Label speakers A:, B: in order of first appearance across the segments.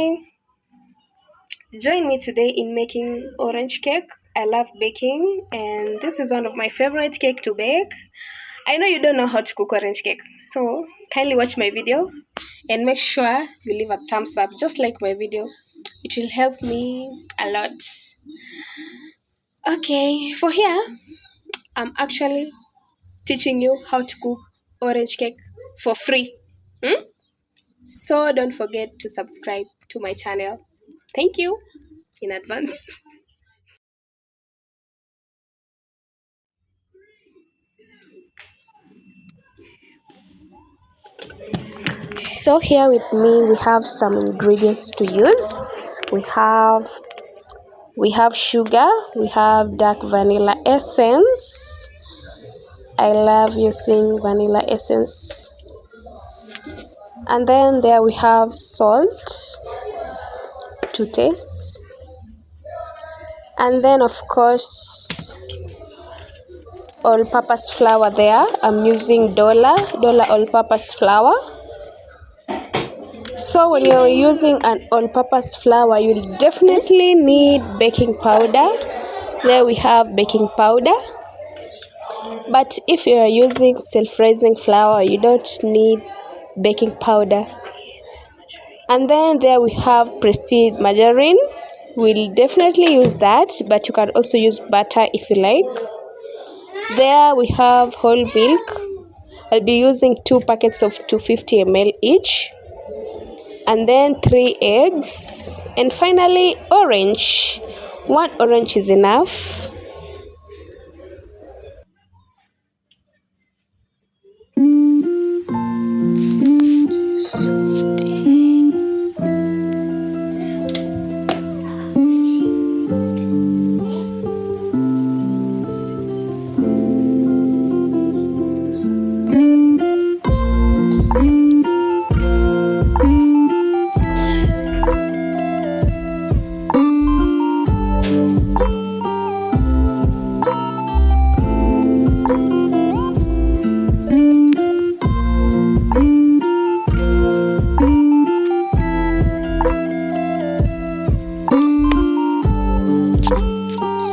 A: Hi, join me today in making orange cake. I love baking and this is one of my favorite cake to bake. I know you don't know how to cook orange cake, so kindly watch my video and make sure you leave a thumbs up just like my video. It will help me a lot. Okay, for here, I'm actually teaching you how to cook orange cake for free. Hmm? So don't forget to subscribe to my channel. Thank you in advance. So here with me we have some ingredients to use. We have sugar, we have dark vanilla essence. I love using vanilla essence. And then there we have salt to taste. And then of course all purpose flour there. I'm using dollar all purpose flour. So when you're using an all-purpose flour, you'll definitely need baking powder. There we have baking powder. But if you are using self-raising flour, you don't need baking powder. And then there we have Prestige margarine. We'll definitely use that, but you can also use butter if you like. There we have whole milk. I'll be using 2 packets of 250 ml each. And then 3 eggs, and finally orange. One orange is enough.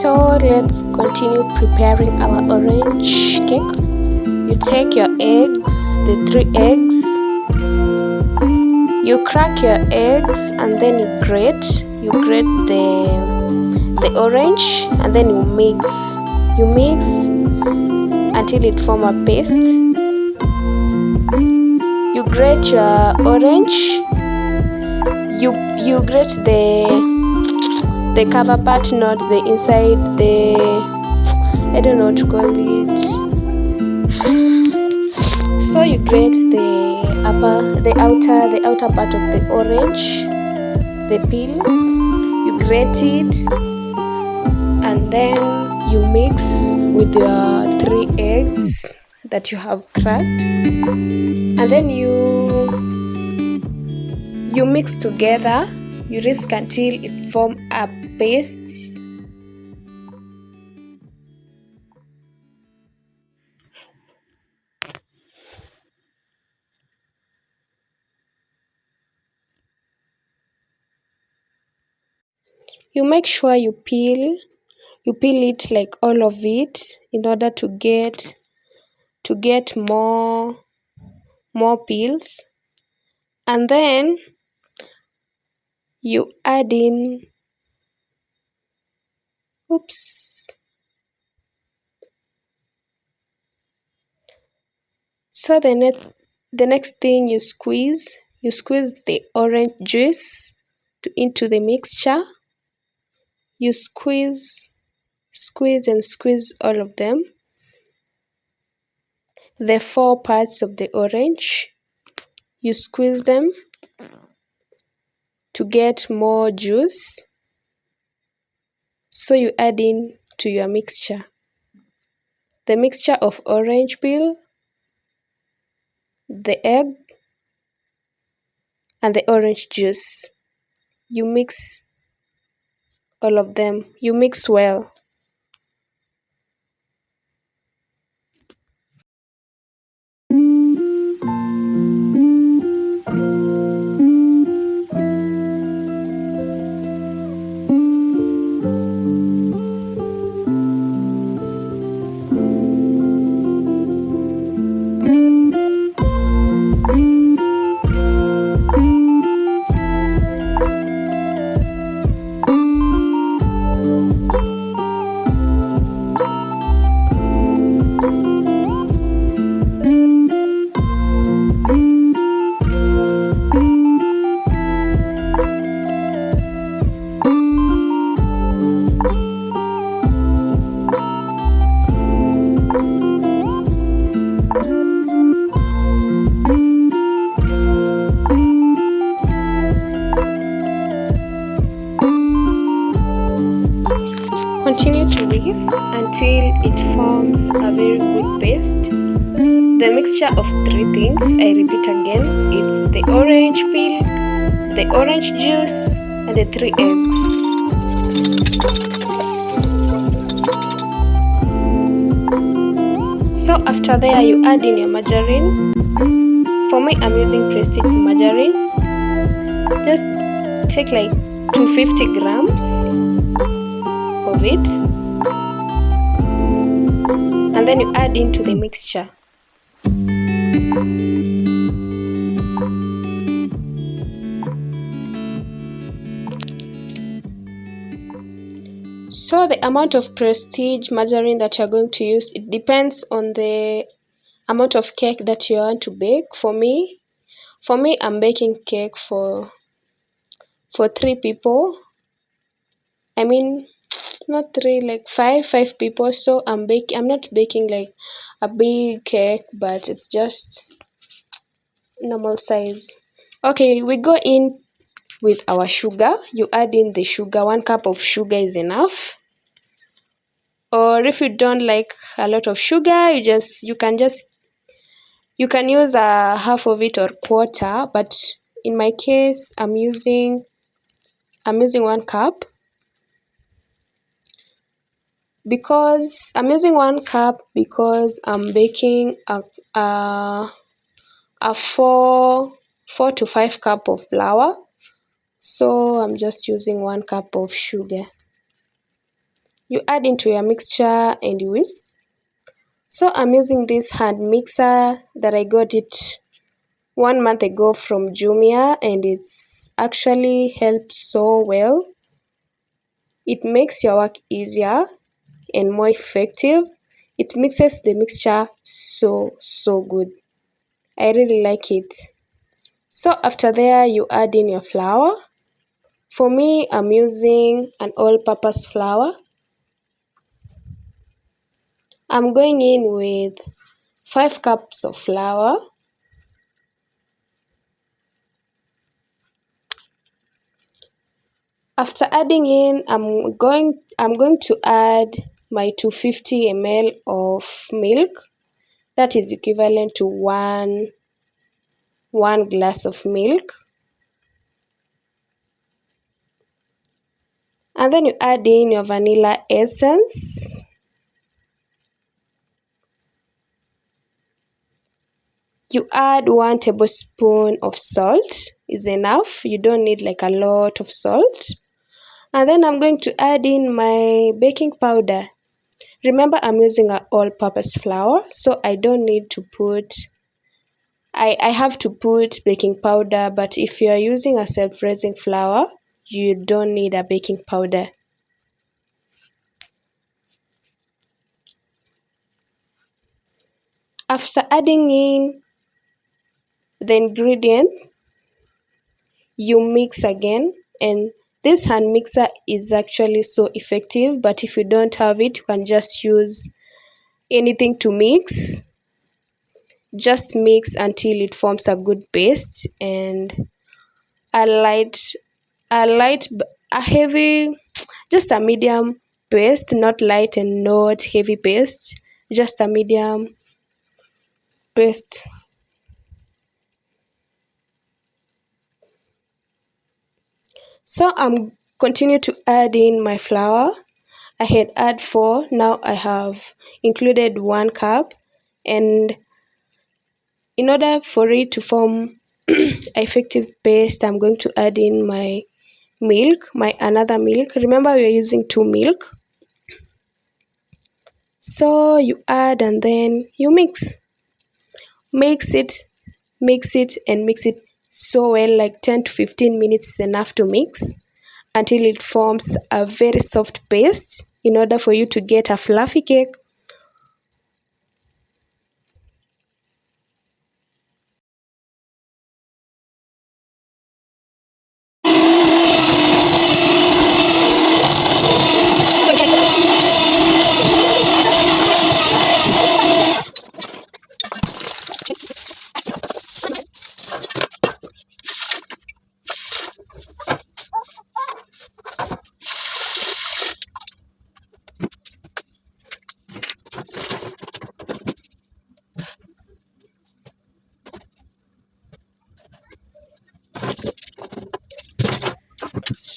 A: So let's continue preparing our orange cake. You take your eggs, the 3 eggs. You crack your eggs and then you grate. You grate the orange and then you mix. You mix until it form a paste. You grate your orange. You grate the cover part, not the inside, I don't know what to call it. So you grate the outer part of the orange, the peel. You grate it and then you mix with your 3 eggs that you have cracked, and then you mix together. You whisk until it form a paste. You make sure you peel it like all of it in order to get more peels, and then you add in oops so the next thing you squeeze the orange juice into the mixture. You squeeze and squeeze all of them, the 4 parts of the orange. You squeeze them to get more juice, so you add in to your mixture the mixture of orange peel, the egg, and the orange juice. You mix all of them. You mix well. whisk until it forms a very good paste. The mixture of three things, I repeat again, it's the orange peel, the orange juice, and the 3 eggs. So after there, you add in your margarine. For me, I'm using Prestige margarine. Just take like 250 grams of it, and then you add into the mixture. So the amount of Prestige margarine that you're going to use, it depends on the amount of cake that you want to bake. For me, I'm baking cake for 3 people. I mean, not 3, like 5 people. So I'm not baking like a big cake, but it's just normal size. Okay, we go in with our sugar. You add in the sugar. 1 cup of sugar is enough. Or if you don't like a lot of sugar, you can use a half of it or quarter, but in my case I'm using 1 cup. Because I'm using 1 cup because I'm baking a 4 to 5 cup of flour, so I'm just using 1 cup of sugar. You add into your mixture and you whisk. So I'm using this hand mixer that I got it 1 month ago from Jumia, and it's actually helped so well. It makes your work easier and more effective. It mixes the mixture so good. I really like it. So after there, you add in your flour. For me, I'm using an all-purpose flour. I'm going in with 5 cups of flour. After adding in, I'm going to add my 250 ml of milk. That is equivalent to one glass of milk. And then you add in your vanilla essence. You add 1 tablespoon of salt is enough. You don't need like a lot of salt. And then I'm going to add in my baking powder. Remember, I'm using an all-purpose flour, so I don't need to put I have to put baking powder, but if you are using a self-raising flour, you don't need a baking powder. After adding in the ingredient, you mix again, and this hand mixer is actually so effective, but if you don't have it, you can just use anything to mix. Just mix until it forms a good paste, and a light a heavy, just a medium paste, not light and not heavy paste, just a medium paste. So I'm continue to add in my flour. I had add 4, now I have included 1 cup, and in order for it to form effective paste, I'm going to add in my milk, my another milk. Remember, we are using 2 milk. So you add and then you mix it and mix it so well, like 10 to 15 minutes is enough to mix until it forms a very soft paste in order for you to get a fluffy cake.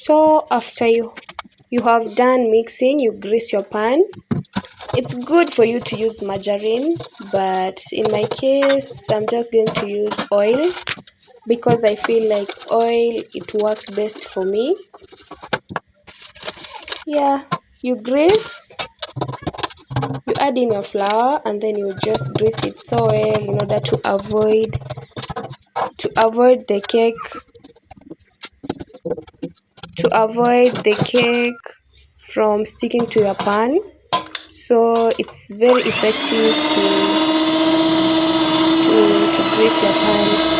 A: So after you have done mixing, you grease your pan. It's good for you to use margarine, but in my case I'm just going to use oil because I feel like oil it works best for me. Yeah, you grease, you add in your flour, and then you just grease it so well in order to avoid the cake from sticking to your pan. So it's very effective to grease your pan.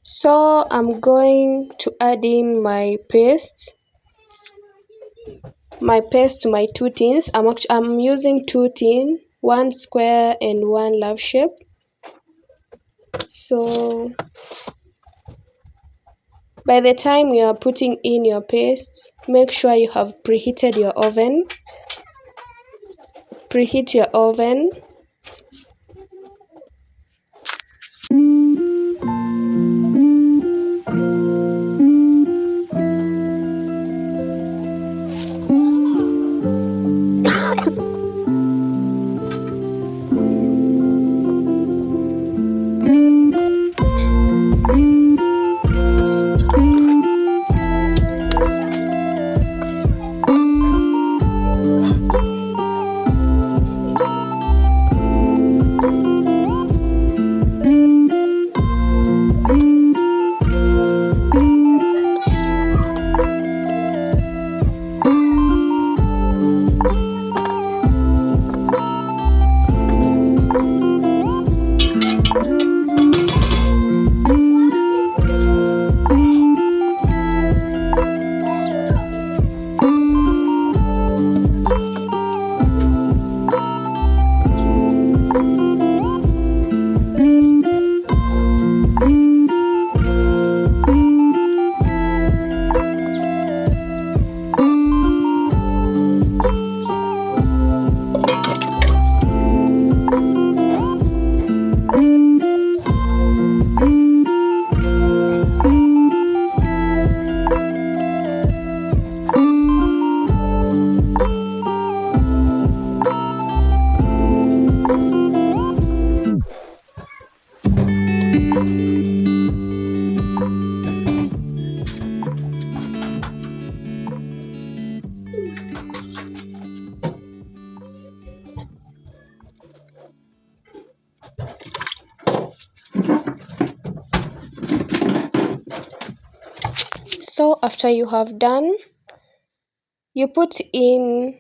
A: So I'm going to add in my paste to my two tins. I'm using two tin, one square and one love shape. So by the time you are putting in your paste, make sure you have preheated your oven. Preheat your oven. So after you have done, you put in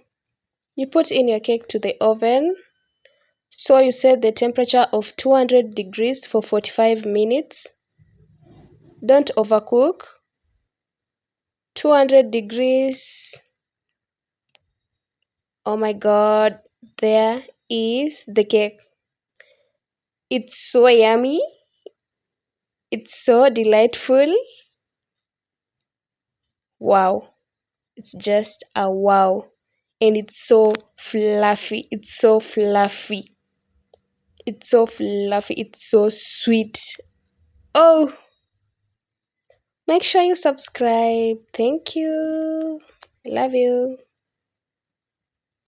A: your cake to the oven. So you set the temperature of 200 degrees for 45 minutes. Don't overcook. 200 degrees. Oh my god, there is the cake. It's so yummy. It's so delightful. Wow. It's just a wow. And it's so fluffy. It's so fluffy. It's so fluffy. It's so sweet. Oh, make sure you subscribe. Thank you. Love you.